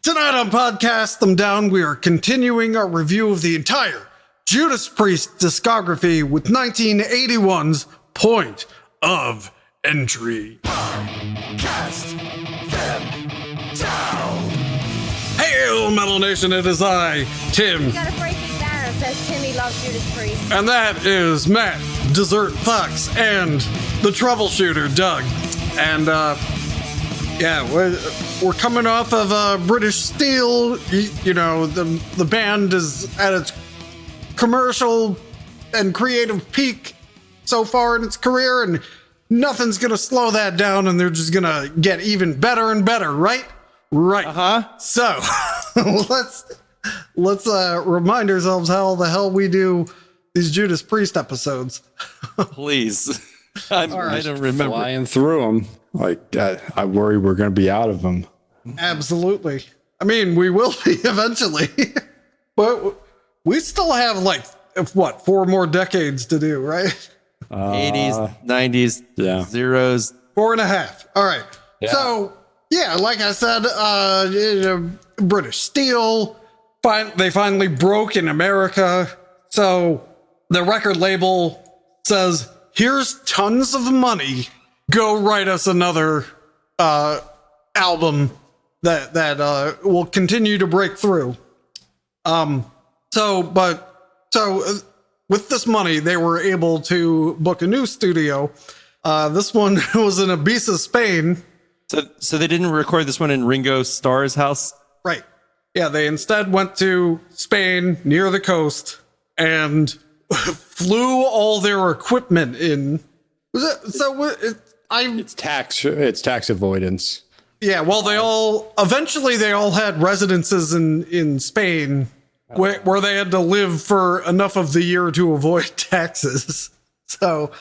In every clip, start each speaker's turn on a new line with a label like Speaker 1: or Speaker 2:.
Speaker 1: Tonight on Podcast Them Down, we are continuing our review of the entire Judas Priest discography with 1981's Point of Entry.
Speaker 2: Cast them down.
Speaker 1: Hail, Metal Nation, it is I, Tim.
Speaker 3: You gotta break it down, says Timmy loves Judas Priest.
Speaker 1: And that is Matt, Dessert Fox, and the Troubleshooter, Doug. And, we're coming off of British Steel. You know, the band is at its commercial and creative peak so far in its career, and nothing's gonna slow that down, and they're just gonna get even better and better, right? Right. So let's remind ourselves how the hell we do these Judas Priest episodes.
Speaker 4: Please. I don't remember.
Speaker 5: Flying through them. Like, I worry we're going to be out of them.
Speaker 1: Absolutely. I mean, we will be eventually. But we still have, like, 4 more decades to do, right?
Speaker 4: 80s, 90s,
Speaker 5: yeah.
Speaker 4: zeros.
Speaker 1: 4.5. All right.
Speaker 5: Yeah.
Speaker 1: So, yeah, like I said, British Steel, they finally broke in America. So the record label says, here's tons of money. Go write us another album that will continue to break through. So with this money, they were able to book a new studio. This one was in Ibiza, Spain.
Speaker 4: So they didn't record this one in Ringo Starr's house?
Speaker 1: Right. Yeah, they instead went to Spain near the coast and flew all their equipment in.
Speaker 5: It's tax avoidance.
Speaker 1: Yeah, well, they all had residences in Spain where they had to live for enough of the year to avoid taxes. So,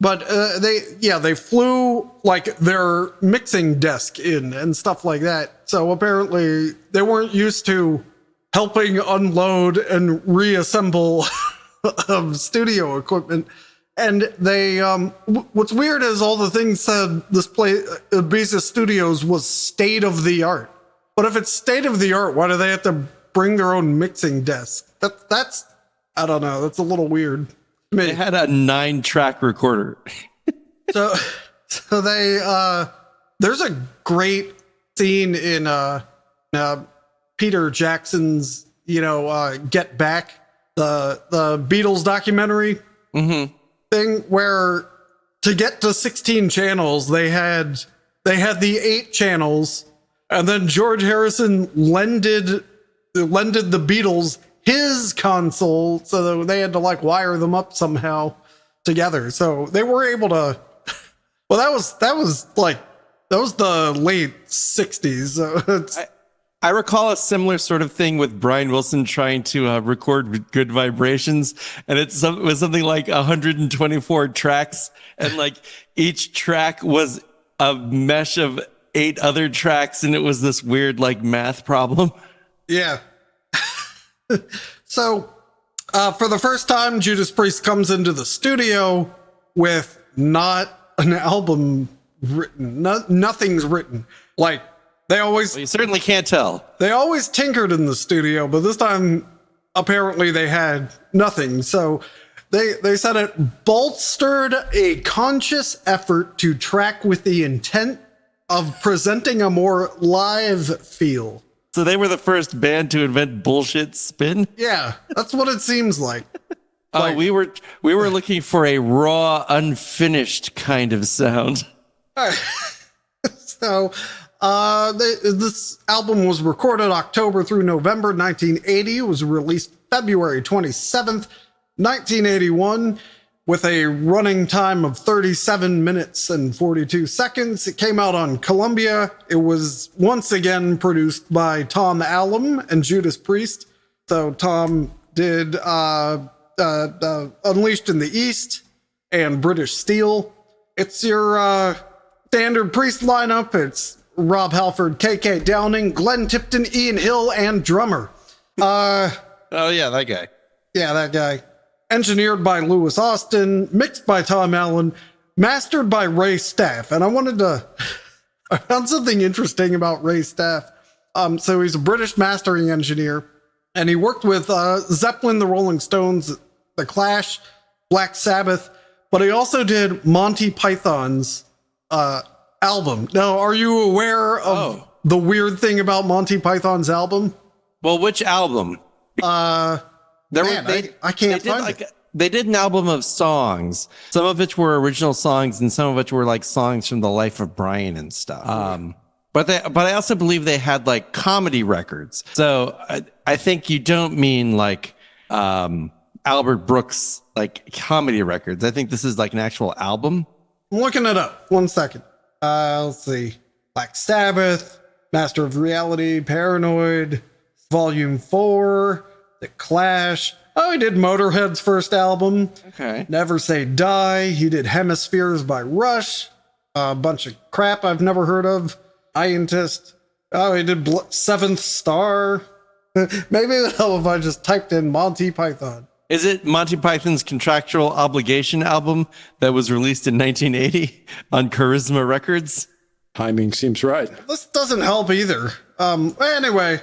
Speaker 1: they flew like their mixing desk in and stuff like that. So apparently they weren't used to helping unload and reassemble studio equipment. And they, what's weird is all the things said this place, Ibiza Studios, was state of the art. But if it's state of the art, why do they have to bring their own mixing desk? That's I don't know. That's a little weird.
Speaker 4: They had a 9-track recorder. so
Speaker 1: they, there's a great scene in Peter Jackson's, Get Back, the Beatles documentary.
Speaker 4: Mm-hmm.
Speaker 1: Thing where to get to 16 channels they had the 8 channels, and then George Harrison lended the Beatles his console, so they had to like wire them up somehow together. So they were able to. Well, that was the late 60s. So
Speaker 4: I recall a similar sort of thing with Brian Wilson trying to record Good Vibrations, and it was something like 124 tracks, and like each track was a mesh of 8 other tracks, and it was this weird like math problem.
Speaker 1: Yeah. So for the first time, Judas Priest comes into the studio with not an album written. Nothing's written. Like, well,
Speaker 4: you certainly can't tell.
Speaker 1: They always tinkered in the studio, but this time apparently they had nothing. So they said it bolstered a conscious effort to track with the intent of presenting a more live feel.
Speaker 4: So they were the first band to invent bullshit spin?
Speaker 1: Yeah, that's what it seems like.
Speaker 4: We were looking for a raw, unfinished kind of sound.
Speaker 1: All right. So this album was recorded October through November 1980. It was released February 27th, 1981, with a running time of 37 minutes and 42 seconds. It came out on Columbia. It was once again produced by Tom Allom and Judas Priest. So Tom did Unleashed in the East and British Steel. It's your standard Priest lineup. It's Rob Halford, KK Downing, Glenn Tipton, Ian Hill, and drummer.
Speaker 4: Oh yeah, that guy.
Speaker 1: Yeah, that guy. Engineered by Louis Austin, mixed by Tom Allen, mastered by Ray Staff. And I found something interesting about Ray Staff. So he's a British mastering engineer, and he worked with Zeppelin, the Rolling Stones, the Clash, Black Sabbath, but he also did Monty Python's album. Now, are you aware of the weird thing about Monty Python's album?
Speaker 4: Well, which album?
Speaker 1: I can't find it.
Speaker 4: They did an album of songs, some of which were original songs and some of which were like songs from the life of Brian and stuff. But I also believe they had like comedy records. So I think you don't mean like Albert Brooks like comedy records. I think this is like an actual album.
Speaker 1: I'm looking it up. 1 second. Let's see. Black Sabbath, Master of Reality, Paranoid, Volume 4, The Clash. Oh, he did Motorhead's first album.
Speaker 4: Okay.
Speaker 1: Never Say Die. He did Hemispheres by Rush. A bunch of crap I've never heard of. Scientist. Oh, he did Seventh Star. Maybe it'll help if I just typed in Monty Python.
Speaker 4: Is it Monty Python's Contractual Obligation album that was released in 1980 on Charisma Records?
Speaker 5: Timing seems right.
Speaker 1: This doesn't help either. Anyway,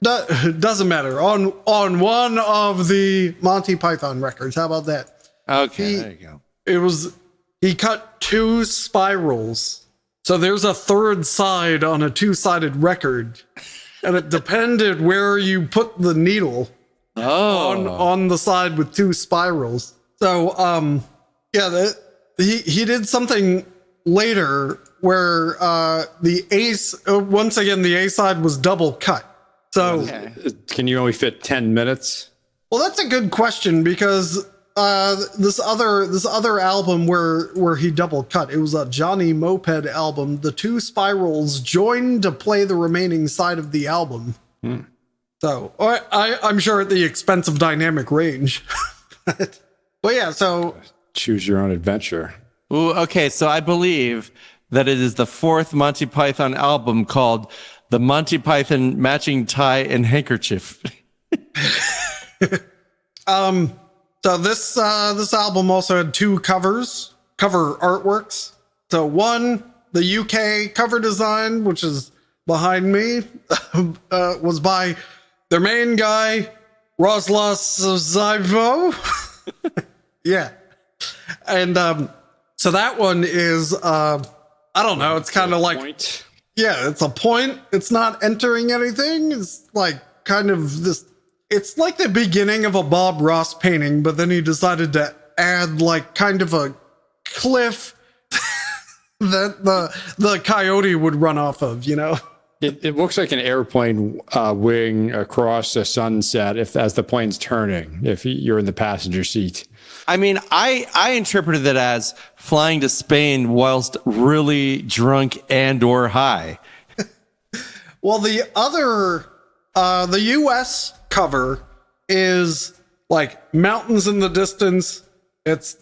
Speaker 1: doesn't matter. On one of the Monty Python records, how about that?
Speaker 4: Okay, there you go.
Speaker 1: He cut 2 spirals. So there's a third side on a 2-sided record. And it depended where you put the needle on the side with 2 spirals. So, he did something later where the A side was double cut. So
Speaker 5: Can you only fit 10 minutes?
Speaker 1: Well, that's a good question because this other album where he double cut, it was a Johnny Moped album. The 2 spirals joined to play the remaining side of the album. So I'm sure at the expense of dynamic range. but yeah, so
Speaker 5: choose your own adventure.
Speaker 4: Ooh, okay, so I believe that it is the 4th Monty Python album called The Monty Python Matching Tie and Handkerchief.
Speaker 1: So this album also had 2 cover artworks. So one, the UK cover design, which is behind me, was by their main guy, Roslas Zybo. Yeah. And so that one is I don't know, it's kind of like
Speaker 5: Point.
Speaker 1: Yeah, it's a point. It's not entering anything. It's like kind of this. It's like the beginning of a Bob Ross painting, but then he decided to add like kind of a cliff that the coyote would run off of, you know?
Speaker 5: It looks like an airplane wing across a sunset as the plane's turning, if you're in the passenger seat.
Speaker 4: I mean, I interpreted it as flying to Spain whilst really drunk and or high.
Speaker 1: Well, the US cover is like mountains in the distance. It's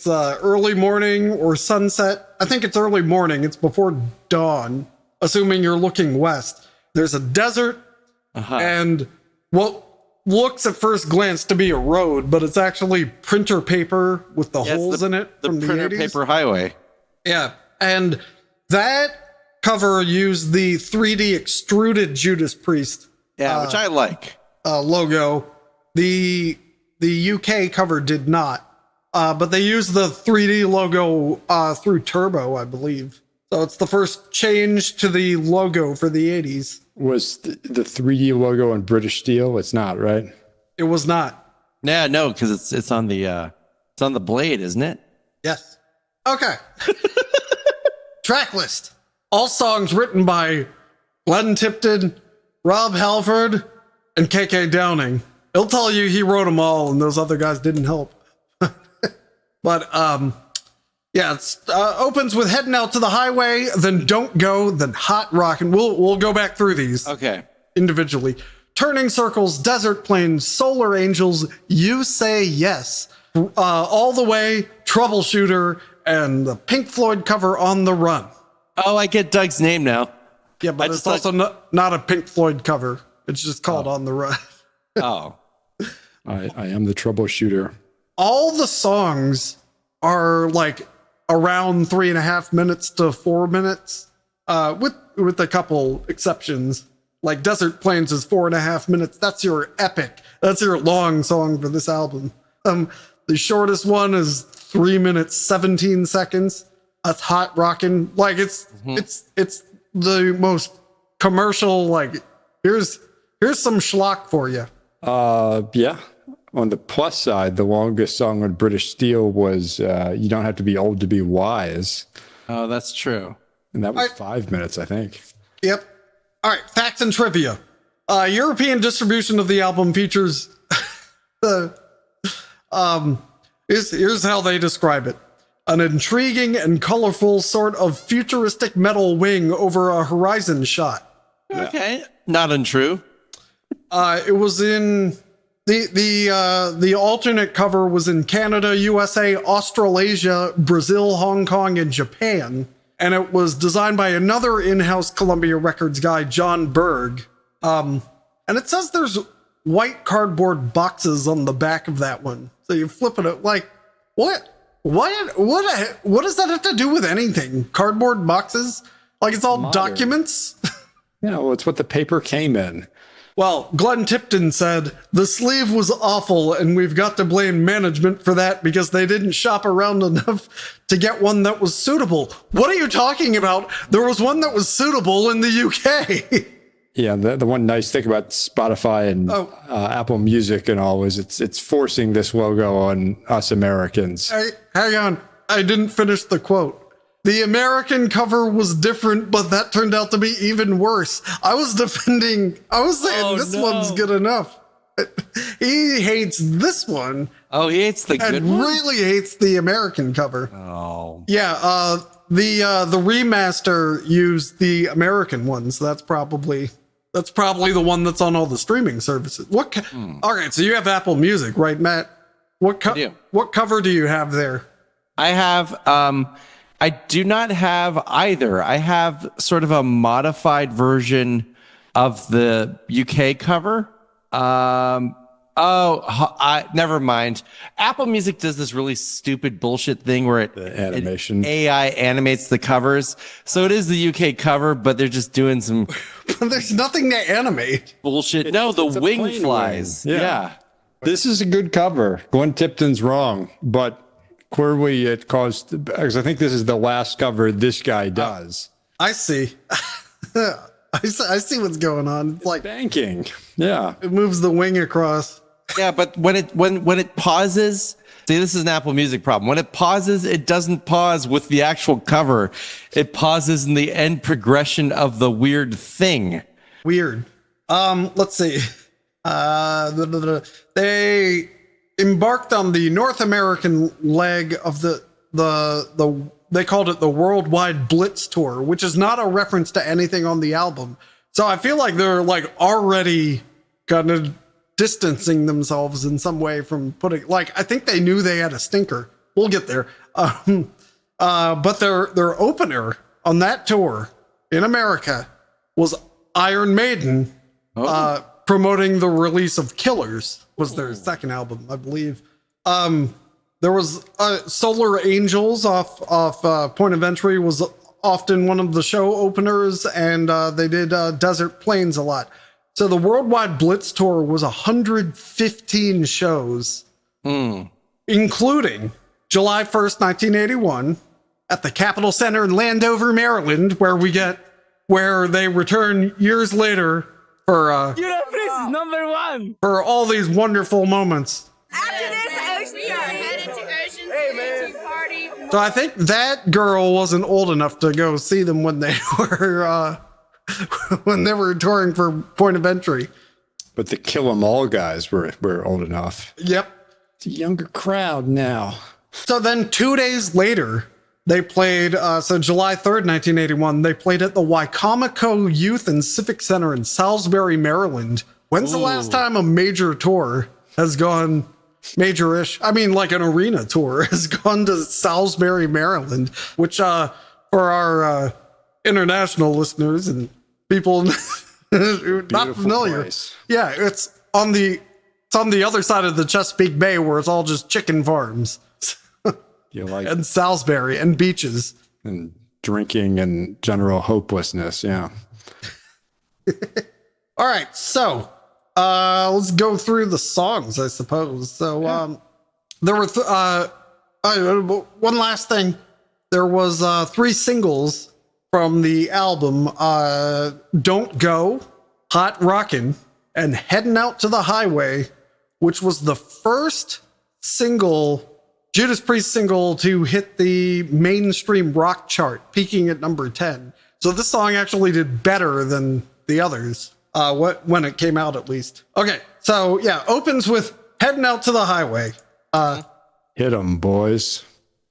Speaker 1: early morning or sunset. I think it's early morning. It's before dawn, assuming you're looking west. There's a desert and what looks at first glance to be a road, but it's actually printer paper with the holes in it from the
Speaker 4: printer
Speaker 1: 80s.
Speaker 4: paper highway.
Speaker 1: Yeah, and that cover used the 3D extruded Judas Priest.
Speaker 4: Yeah, which I like.
Speaker 1: Logo. The UK cover did not, but they used the 3D logo through Turbo, I believe. So it's the first change to the logo for the 80s.
Speaker 5: Was the 3D logo in British steel? It's not, right?
Speaker 1: It was not.
Speaker 4: Yeah, no, because it's on the blade, isn't it?
Speaker 1: Yes. Okay. Track list. All songs written by Glenn Tipton, Rob Halford, and KK Downing. He'll tell you he wrote them all and those other guys didn't help. But yeah, it opens with Heading Out to the Highway, then Don't Go, then Hot Rockin'. We'll go back through these individually. Turning Circles, Desert Plains, Solar Angels, You Say Yes, All the Way, Troubleshooter, and the Pink Floyd cover On the Run.
Speaker 4: Oh, I get Doug's name now.
Speaker 1: Yeah, but it's also not a Pink Floyd cover. It's just called On the Run.
Speaker 4: Oh.
Speaker 5: I am the troubleshooter.
Speaker 1: All the songs are like around 3.5 minutes to 4 minutes, with a couple exceptions. Like Desert Plains is 4.5 minutes. That's your epic. That's your long song for this album. The shortest one is 3 minutes, 17 seconds. That's hot rockin'. Like it's the most commercial, like here's some schlock for you.
Speaker 5: Yeah. On the plus side, the longest song on British Steel was You Don't Have to Be Old to Be Wise.
Speaker 4: Oh, that's true.
Speaker 5: And that was 5 minutes, I think.
Speaker 1: Yep. All right, facts and trivia. European distribution of the album features here's how they describe it. An intriguing and colorful sort of futuristic metal wing over a horizon shot.
Speaker 4: Okay. Not untrue.
Speaker 1: It was in the alternate cover was in Canada, USA, Australasia, Brazil, Hong Kong, and Japan. And it was designed by another in-house Columbia Records guy, John Berg. And it says there's white cardboard boxes on the back of that one. So you flip it, like, what does that have to do with anything? Cardboard boxes? Like it's all
Speaker 5: Modern.
Speaker 1: Documents?
Speaker 5: Yeah, well, it's what the paper came in.
Speaker 1: Well, Glenn Tipton said, the sleeve was awful and we've got to blame management for that because they didn't shop around enough to get one that was suitable. What are you talking about? There was one that was suitable in the UK.
Speaker 5: Yeah, the one nice thing about Spotify and Apple Music and all is it's forcing this logo on us Americans.
Speaker 1: Hey, hang on. I didn't finish the quote. The American cover was different, but that turned out to be even worse. I was saying this one's good enough. He hates this one.
Speaker 4: Oh, he hates the good
Speaker 1: and
Speaker 4: one?
Speaker 1: really hates the American cover.
Speaker 4: Oh.
Speaker 1: Yeah, the remaster used the American ones. That's probably the one that's on all the streaming services. All right, so you have Apple Music, right, Matt? What cover do you have there?
Speaker 4: I have I do not have either. I have sort of a modified version of the UK cover. Never mind. Apple Music does this really stupid bullshit thing where
Speaker 5: The animation.
Speaker 4: AI animates the covers. So it is the UK cover, but they're just doing some
Speaker 1: There's nothing to animate.
Speaker 4: bullshit. No, the
Speaker 5: it's a
Speaker 4: wing
Speaker 5: plain
Speaker 4: flies.
Speaker 5: wing. Yeah.
Speaker 4: Yeah.
Speaker 5: This is a good cover. Glenn Tipton's wrong, but clearly it caused, because I think this is the last cover this guy does.
Speaker 1: I see. I see what's going on. It's like
Speaker 5: Banking. Yeah.
Speaker 1: it moves the wing across.
Speaker 4: Yeah, but when it pauses, see, this is an Apple Music problem. When it pauses, it doesn't pause with the actual cover. It pauses in the end progression of the weird thing.
Speaker 1: Weird. Let's see. They embarked on the North American leg of the they called it the Worldwide Blitz Tour, which is not a reference to anything on the album. So I feel like they're like already kind of distancing themselves in some way from putting, like, I think they knew they had a stinker. We'll get there. But their opener on that tour in America was Iron Maiden, promoting the release of Killers, was their second album, I believe. There was Solar Angels off Point of Entry was often one of the show openers, and they did Desert Plains a lot. So the Worldwide Blitz Tour was 115 shows, including July 1st, 1981, at the Capitol Center in Landover, Maryland, where they return years later for
Speaker 6: Judas Priest number one.
Speaker 1: for all these wonderful moments.
Speaker 3: After this, we are headed to Ocean City to party.
Speaker 1: So I think that girl wasn't old enough to go see them when they were touring for Point of Entry.
Speaker 5: But the Kill 'Em All guys were old enough.
Speaker 1: Yep.
Speaker 5: It's a younger crowd now.
Speaker 1: So then 2 days later, they played, so July 3rd, 1981, they played at the Wycomico Youth and Civic Center in Salisbury, Maryland. When's the last time a major tour has gone major-ish? I mean, like an arena tour has gone to Salisbury, Maryland, which for our international listeners and people not familiar.
Speaker 5: Place.
Speaker 1: Yeah, it's on the other side of the Chesapeake Bay where it's all just chicken farms.
Speaker 5: You like
Speaker 1: And Salisbury and beaches.
Speaker 5: and drinking and general hopelessness. Yeah.
Speaker 1: All right, so let's go through the songs, I suppose. So there were one last thing. There was 3 singles from the album: "Don't Go," "Hot Rockin'," and "Heading Out to the Highway," which was the first Judas Priest single to hit the mainstream rock chart, peaking at number 10. So this song actually did better than the others, when it came out, at least. Okay, so yeah, opens with "Heading Out to the Highway."
Speaker 5: Hit 'em, boys.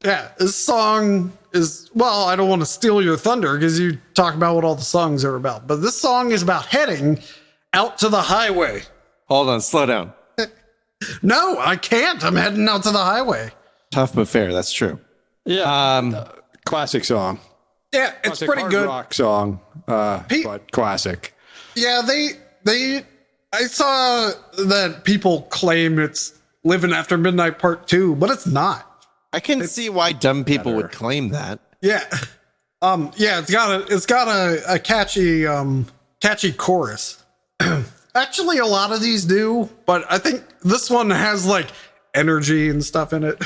Speaker 1: Yeah, this song is, well, I don't want to steal your thunder because you talk about what all the songs are about, but this song is about heading out to the highway.
Speaker 4: Hold on, slow down.
Speaker 1: No, I can't. I'm heading out to the highway.
Speaker 4: Tough but fair. That's true.
Speaker 5: Yeah. Classic song.
Speaker 1: Yeah, it's
Speaker 5: Classic
Speaker 1: pretty
Speaker 5: hard
Speaker 1: good.
Speaker 5: rock song, but classic.
Speaker 1: Yeah, I saw that people claim it's Living After Midnight Part 2, but it's not.
Speaker 4: I can see why dumb people would claim that.
Speaker 1: Yeah. Yeah, it's got a catchy chorus. Actually, a lot of these do, but I think this one has like energy and stuff in it.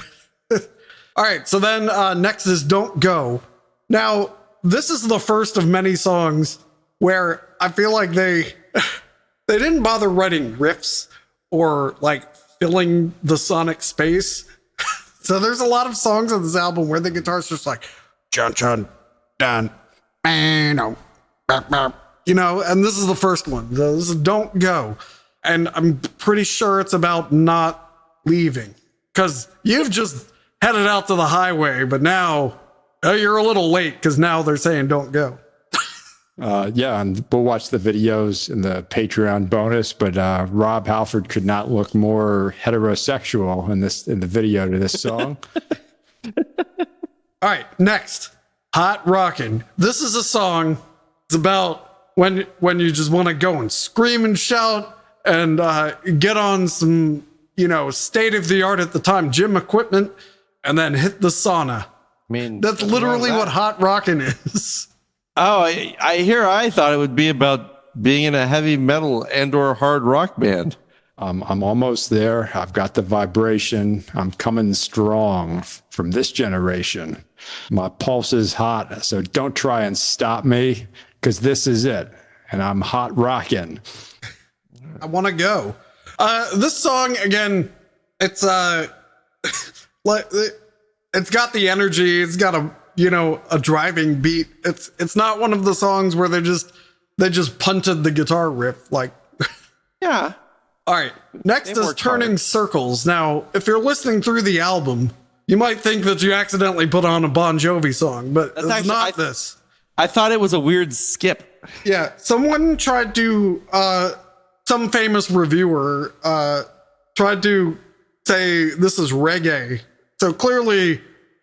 Speaker 1: All right, so then next is "Don't Go." Now, this is the first of many songs where I feel like they didn't bother writing riffs or like filling the sonic space. So there's a lot of songs on this album where the guitar's just like chun chun dun, you know, and this is the first one. This is "Don't Go," and I'm pretty sure it's about not leaving, because you've just headed out to the highway, but now you're a little late because now they're saying "Don't go."
Speaker 5: Yeah, and we'll watch the videos in the Patreon bonus, but Rob Halford could not look more heterosexual in the video to this song.
Speaker 1: All right, next, "Hot Rockin'." This is a song. It's about when you just want to go and scream and shout and get on some, state of the art at the time gym equipment and then hit the sauna.
Speaker 4: I mean,
Speaker 1: That's literally what "Hot Rockin' is.
Speaker 4: Oh, I thought it would be about being in a heavy metal and or hard rock band.
Speaker 5: I'm almost there. I've got the vibration. I'm coming strong from this generation. My pulse is hot, so don't try and stop me, because this is it, and I'm hot rocking.
Speaker 1: I want to go. This song, again, it's it's got the energy. It's got a driving beat. It's not one of the songs where they just punted the guitar riff. Like,
Speaker 4: Yeah.
Speaker 1: all right. Next is "Turning Circles." Now, if you're listening through the album, you might think that you accidentally put on a Bon Jovi song, but it's
Speaker 4: actually-
Speaker 1: not this.
Speaker 4: I thought it was a weird skip.
Speaker 1: Yeah, someone tried to, some famous reviewer tried to say this is reggae. So clearly,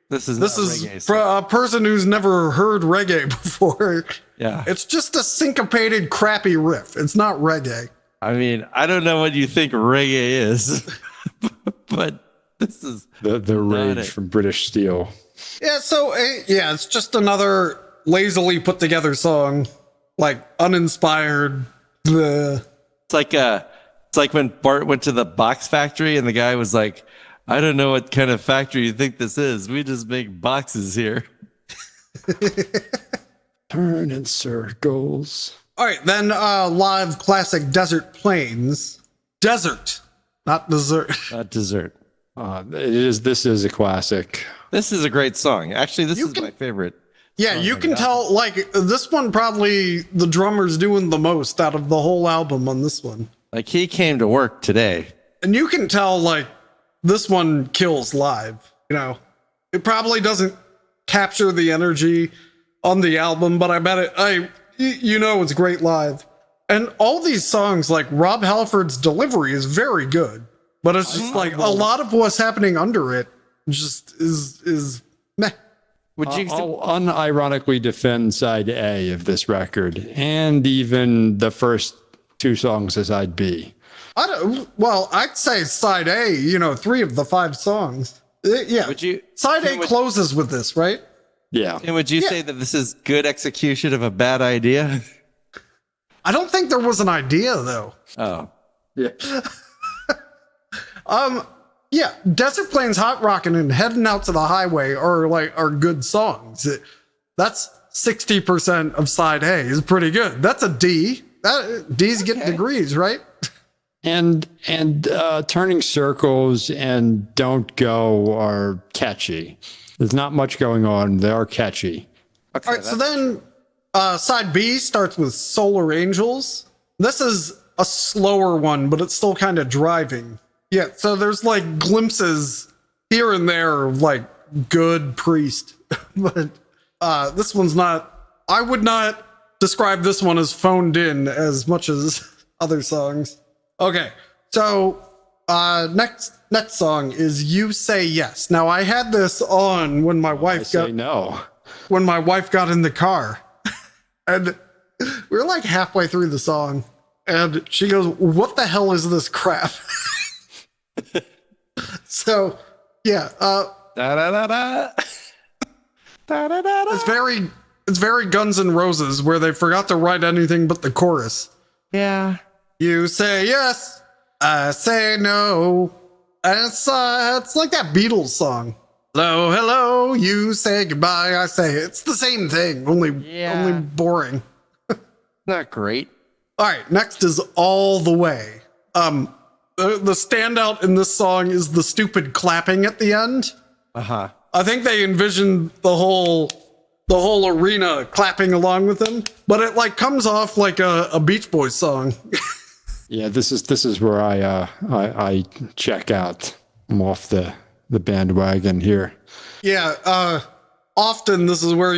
Speaker 4: This is
Speaker 1: for a person who's never heard reggae before.
Speaker 4: Yeah.
Speaker 1: It's just a syncopated, crappy riff. It's not reggae.
Speaker 4: I mean, I don't know what you think reggae is, but this is
Speaker 5: The rage
Speaker 4: it.
Speaker 5: from British Steel.
Speaker 1: Yeah, so, it's just another lazily put together song, like uninspired.
Speaker 4: It's like when Bart went to the box factory and the guy was like, "I don't know what kind of factory you think this is. We just make boxes here."
Speaker 5: Turn in circles.
Speaker 1: All right, then live classic "Desert Plains." Desert, not dessert.
Speaker 4: Not dessert.
Speaker 5: This is a classic.
Speaker 4: This is a great song. Actually, this is my favorite.
Speaker 1: Yeah, you can tell, like, this one probably the drummer's doing the most out of the whole album on this one.
Speaker 4: Like, he came to work today.
Speaker 1: And you can tell, like, this one kills live. It probably doesn't capture the energy on the album, but I bet it's great live. And all these songs, like, Rob Halford's delivery is very good, but it's just like a lot of what's happening under it just is meh.
Speaker 4: Would you?
Speaker 5: I'll unironically defend side A of this record, and even the first 2 songs as side B.
Speaker 1: I'd say side A, 3 of the 5 songs. Yeah.
Speaker 4: Would you?
Speaker 1: Side A closes with this, right?
Speaker 5: Yeah.
Speaker 4: And would you say that this is good execution of a bad idea?
Speaker 1: I don't think there was an idea though.
Speaker 4: Oh.
Speaker 5: Yeah.
Speaker 1: Yeah, Desert Plains Hot Rockin' and Heading Out to the Highway are good songs. That's 60% of side A is pretty good. That's a D. D's getting degrees, right?
Speaker 5: And Turning Circles and Don't Go are catchy. There's not much going on. They are catchy.
Speaker 4: Okay,
Speaker 1: All right, so then side B starts with Solar Angels. This is a slower one, but it's still kind of driving. Yeah, so there's like glimpses here and there of like good Priest. But this one's not, I would not describe this one as phoned in as much as other songs. Okay, so next song is You Say Yes. Now I had this on when my wife got in the car. And we were like halfway through the song and she goes, "What the hell is this crap?" So yeah,
Speaker 4: Da da da da. Da da da da.
Speaker 1: it's very Guns N' Roses where they forgot to write anything but the chorus.
Speaker 4: Yeah.
Speaker 1: You say yes, I say no. And it's like that Beatles song. Hello, hello, you say goodbye, I say it's the same thing, only boring.
Speaker 4: Not great.
Speaker 1: All right, next is All the Way. The standout in this song is the stupid clapping at the end.
Speaker 4: Uh-huh.
Speaker 1: I think they envisioned the whole arena clapping along with them, but it like comes off like a Beach Boys song.
Speaker 5: Yeah, this is where I check out. I'm off the bandwagon here.
Speaker 1: Yeah, often this is where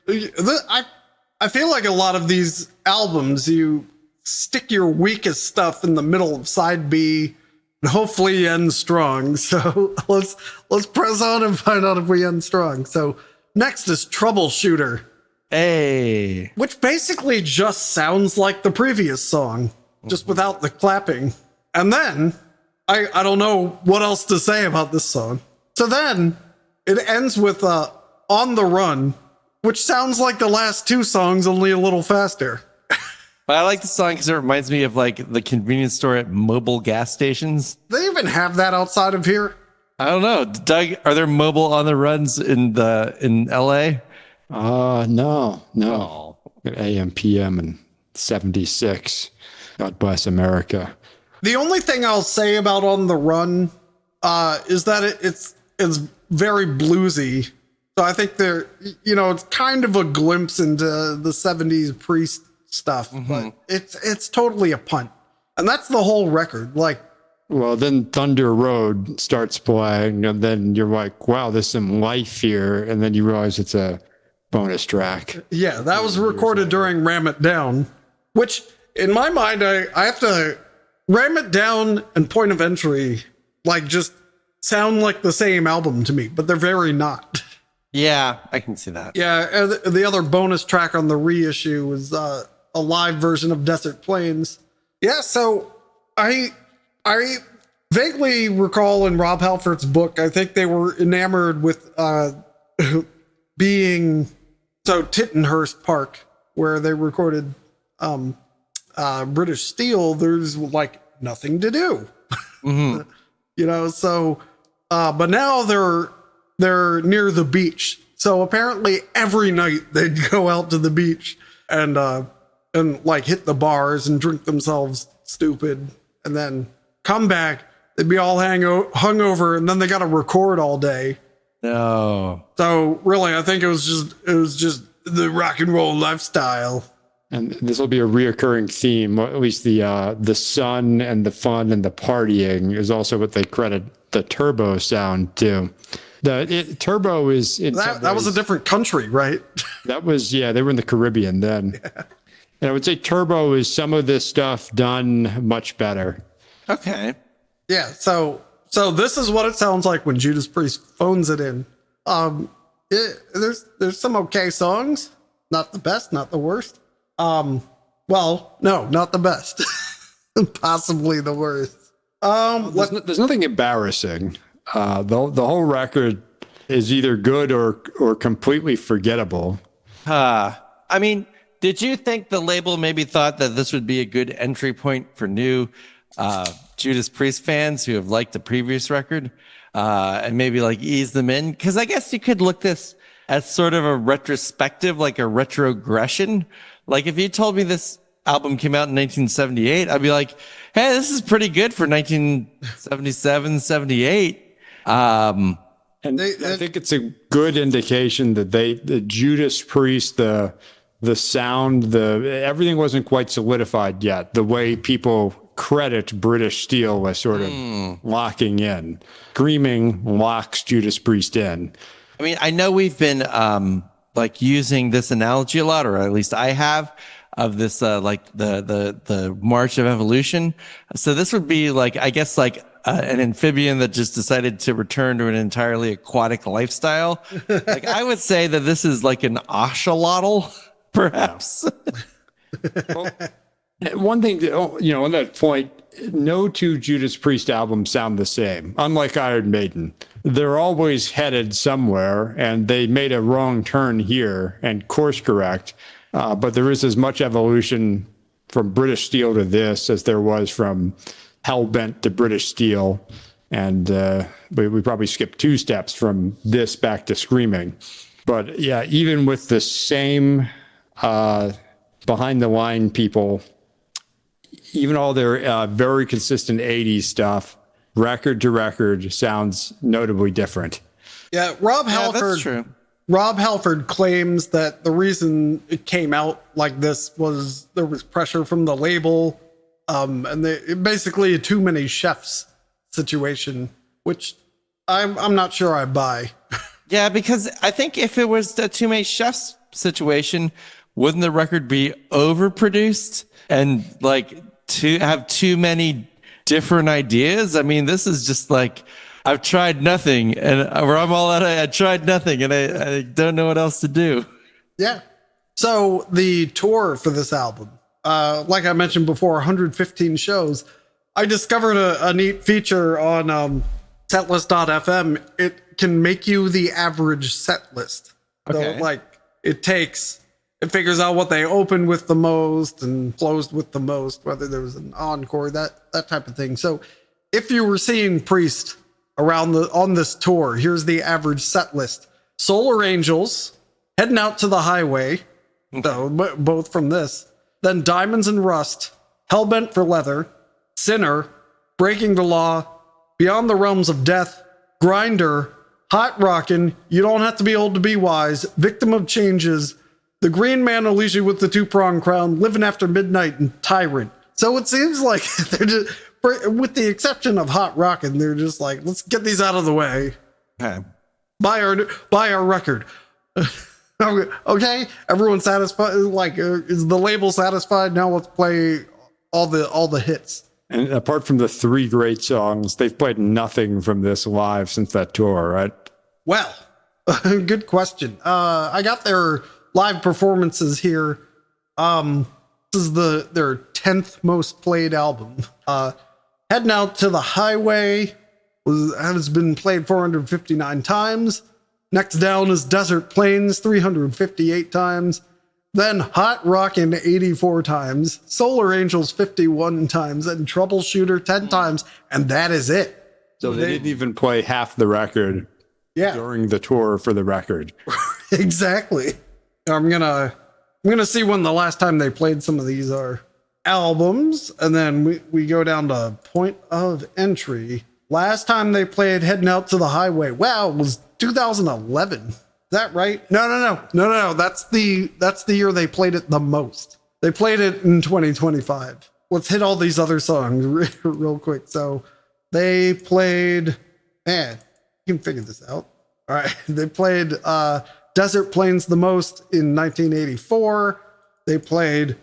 Speaker 1: I feel like a lot of these albums, you stick your weakest stuff in the middle of side B and hopefully end strong. So let's press on and find out if we end strong. So next is Troubleshooter.
Speaker 4: Hey.
Speaker 1: Which basically just sounds like the previous song, just without the clapping. And then I don't know what else to say about this song. So then it ends with On the Run, which sounds like the last two songs, only a little faster.
Speaker 4: But I like the song because it reminds me of like the convenience store at mobile gas stations.
Speaker 1: They even have that outside of here.
Speaker 4: I don't know. Doug, are there mobile on the runs in LA?
Speaker 5: No.
Speaker 4: Oh.
Speaker 5: AM, PM, and 76. God bless America.
Speaker 1: The only thing I'll say about On the Run is that it's very bluesy. So I think it's kind of a glimpse into the 70s Priest stuff, but it's totally a punt. And that's the whole record. Like,
Speaker 5: well, then Thunder Road starts playing, and then you're like, wow, there's some life here. And then you realize it's a bonus track.
Speaker 1: Yeah, that was recorded during Ram It Down, which in my mind, I have to Ram It Down and Point of Entry, like, just sound like the same album to me, but they're very not.
Speaker 4: Yeah, I can see that.
Speaker 1: Yeah, and the other bonus track on the reissue is a live version of Desert Plains. Yeah, so I vaguely recall in Rob Halford's book, I think they were enamored with being Tittenhurst Park, where they recorded British Steel. There's like nothing to do, so but now they're near the beach. So apparently every night they'd go out to the beach and like hit the bars and drink themselves stupid and then come back. They'd be all hungover and then they got to record all day.
Speaker 4: No.
Speaker 1: So really, I think it was just the rock and roll lifestyle.
Speaker 5: And this will be a reoccurring theme, at least the sun and the fun and the partying is also what they credit the turbo sound to. Turbo is
Speaker 1: that was a different country, right?
Speaker 5: That was, they were in the Caribbean then. Yeah. And I would say turbo is some of this stuff done much better.
Speaker 4: Okay.
Speaker 1: Yeah. So this is what it sounds like when Judas Priest phones it in. There's some okay songs, not the best, not the worst. Well, no, not the best. Possibly the worst.
Speaker 5: There's nothing embarrassing. The whole record is either good or completely forgettable.
Speaker 4: I mean, Did you think the label maybe thought that this would be a good entry point for new Judas Priest fans who have liked the previous record and maybe like ease them in? Because I guess you could look this as sort of a retrospective, like a retrogression. Like if you told me this album came out in 1978, I'd be like, hey, this is pretty good for 1977, 78.
Speaker 5: And I think it's a good indication that the Judas Priest, the sound, everything wasn't quite solidified yet. The way people credit British Steel as sort of locking in. Screaming locks Judas Priest in.
Speaker 4: I mean, I know we've been like using this analogy a lot, or at least I have, of this like the March of Evolution. So this would be like, I guess, like an amphibian that just decided to return to an entirely aquatic lifestyle. Like I would say that this is like an axolotl, perhaps.
Speaker 5: Well, one thing, on that point, no two Judas Priest albums sound the same. Unlike Iron Maiden, they're always headed somewhere, and they made a wrong turn here and course correct. But there is as much evolution from British Steel to this as there was from Hellbent to British Steel. And we probably skipped 2 steps from this back to Screaming. But yeah, even with the same behind the line people, even all their very consistent 80s stuff, record to record, sounds notably different.
Speaker 1: Yeah, Rob Halford.
Speaker 4: That's true.
Speaker 1: Rob Halford claims that the reason it came out like this was there was pressure from the label, and basically a too many chefs situation, which I'm not sure I buy.
Speaker 4: Yeah, because I think if it was the too many chefs situation, wouldn't the record be overproduced and like to have too many different ideas? I mean, this is just like, I've tried nothing, and where I'm all out, I tried nothing, and I don't know what else to do.
Speaker 1: Yeah. So the tour for this album, like I mentioned before, 115 shows. I discovered a neat feature on setlist.fm. It can make you the average set list.
Speaker 4: Okay.
Speaker 1: So like it figures out what they opened with the most and closed with the most, whether there was an encore, that type of thing. So if you were seeing Priest on this tour, here's the average set list. Solar Angels, Heading Out to the Highway, so both from this. Then Diamonds and Rust, Hellbent for Leather, Sinner, Breaking the Law, Beyond the Realms of Death, Grinder, Hot Rockin', You Don't Have to Be Old to Be Wise, Victim of Changes, The Green Man Alicia with the Two-Pronged Crown, Living After Midnight, and Tyrant. So it seems like they're just, with the exception of Hot Rockin', they're just like, let's get these out of the way.
Speaker 4: Okay.
Speaker 1: Buy our record. Okay, everyone satisfied? Like, is the label satisfied? Now let's play all the hits.
Speaker 5: And apart from the 3 great songs, they've played nothing from this live since that tour, right?
Speaker 1: Well, good question. I got their live performances here. This is their 10th most played album. Heading Out to the Highway has been played 459 times. Next down is Desert Plains, 358 times. Then Hot Rockin' 84 times. Solar Angels 51 times. And Troubleshooter 10 times. And that is it.
Speaker 5: So they didn't even play half the record during the tour for the record.
Speaker 1: Exactly. I'm gonna see when the last time they played some of these albums, and then we go down to point of entry. Last time they played Heading Out to the Highway, wow, it was 2011. Is that right? No. That's the year they played it the most. They played it in 2025. Let's hit all these other songs real quick. So they played, man, you can figure this out. All right, they played Desert Plains the most in 1984. They played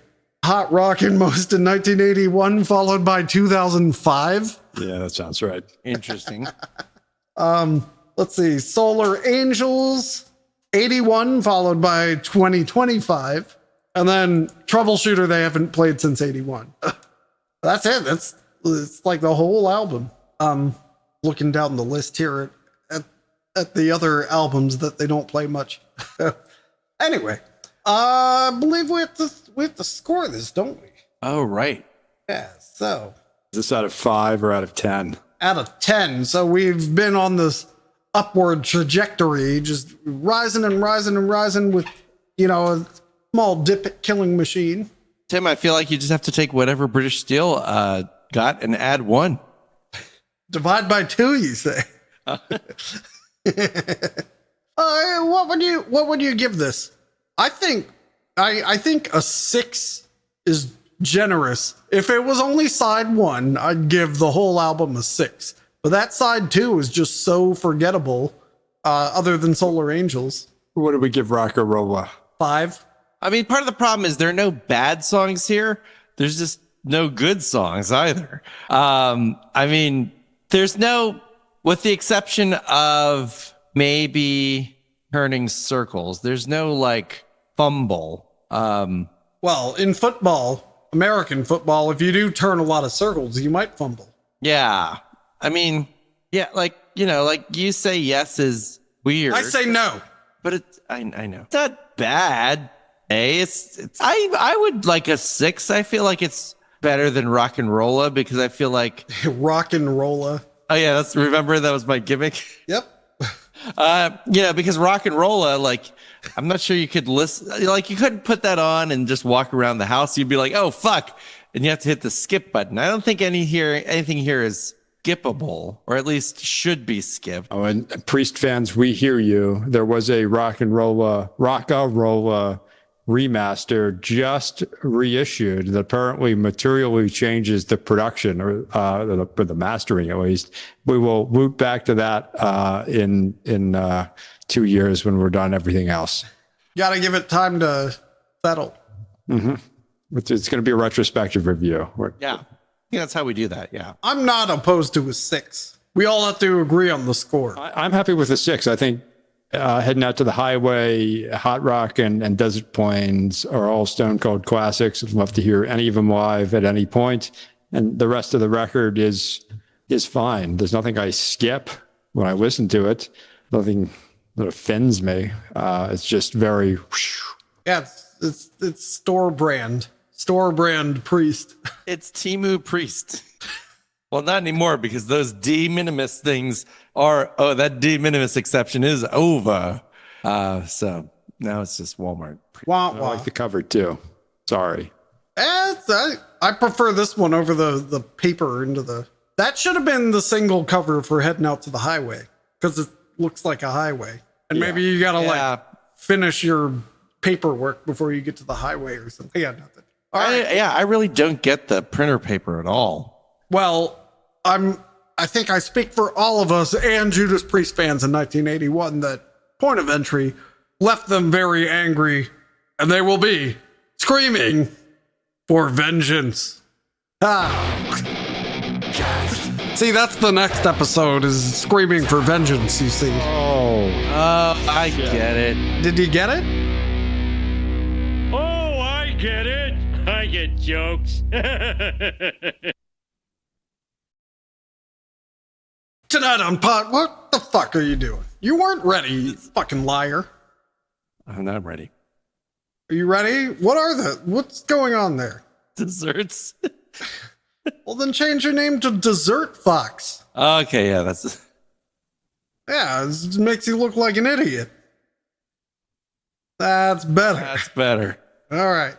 Speaker 1: Hot Rockin' most in 1981, followed by 2005.
Speaker 5: Yeah, that sounds right.
Speaker 4: Interesting.
Speaker 1: Let's see, Solar Angels, 81, followed by 2025. And then Troubleshooter, they haven't played since 81. That's it. It's like the whole album. Looking down the list here at the other albums that they don't play much. Anyway, I believe we have to score this, don't we?
Speaker 4: Oh, right.
Speaker 1: Yeah, so
Speaker 5: Is this out of 5 or out of 10?
Speaker 1: out of 10. So we've been on this upward trajectory, just rising and rising and rising with, a small dip at Killing Machine.
Speaker 4: Tim, I feel like you just have to take whatever British Steel got and add 1.
Speaker 1: Divide by 2, you say? What would you give this? I think a 6 is generous. If it was only side 1, I'd give the whole album a 6. But that side 2 is just so forgettable. Other than Solar Angels,
Speaker 5: What do we give Rock-a-Rolla?
Speaker 1: 5.
Speaker 4: I mean, part of the problem is there are no bad songs here. There's just no good songs either. I mean, there's no, with the exception of maybe Turning Circles, there's no like fumble.
Speaker 1: Well, in football, American football, if you do turn a lot of circles, you might fumble.
Speaker 4: Yeah. I mean, yeah, like you say yes is weird.
Speaker 1: I say no.
Speaker 4: But I know. It's not bad. I would like a 6. I feel like it's better than Rock and Rolla because I feel like
Speaker 1: Rock and Rolla.
Speaker 4: Oh yeah, remember that was my gimmick.
Speaker 1: Yep.
Speaker 4: Because Rock and Rolla, like, I'm not sure you could listen, like, you couldn't put that on and just walk around the house. You'd be like, oh fuck, and you have to hit the skip button. I don't think anything here is skippable, or at least should be skipped.
Speaker 5: Oh, and Priest fans, we hear you. There was a Rock-a-Rolla remaster just reissued that apparently materially changes the production or the mastering at least. We will loop back to that in 2 years when we're done everything else.
Speaker 1: Gotta give it time to settle.
Speaker 5: Mm-hmm. It's going to be a retrospective review.
Speaker 4: Yeah. I think that's how we do that. Yeah.
Speaker 1: I'm not opposed to a 6. We all have to agree on the score.
Speaker 5: I'm happy with a 6. I think Heading Out to the Highway, Hot Rock, and Desert Plains are all Stone Cold classics. I'd love to hear any of them live at any point. And the rest of the record is fine. There's nothing I skip when I listen to it. Nothing that offends me. It's just very.
Speaker 1: Yeah, it's store brand Priest.
Speaker 4: It's Timu Priest. Well, not anymore because those de minimis things that de minimis exception is over. So now it's just Walmart.
Speaker 1: Wah,
Speaker 5: I
Speaker 1: wah.
Speaker 5: like the cover too. Sorry.
Speaker 1: I prefer this one over the paper that should have been the single cover for Heading Out to the Highway because it looks like a highway. And maybe you gotta like finish your paperwork before you get to the highway or something. Yeah, nothing. All right.
Speaker 4: I really don't get the printer paper at all.
Speaker 1: Well, I think I speak for all of us and Judas Priest fans in 1981 that Point of Entry left them very angry, and they will be screaming for vengeance. See, that's the next episode is screaming for vengeance, you see.
Speaker 5: Oh,
Speaker 4: I get it.
Speaker 1: Did you get it?
Speaker 6: Oh, I get it. I get jokes.
Speaker 1: Tonight on Pod, what the fuck are you doing? You weren't ready, you fucking liar.
Speaker 4: I'm not ready.
Speaker 1: Are you ready? What's going on there?
Speaker 4: Desserts.
Speaker 1: Well, then change your name to Dessert Fox.
Speaker 4: Okay, yeah,
Speaker 1: Yeah, this makes you look like an idiot. That's better.
Speaker 4: that's better.
Speaker 1: All right.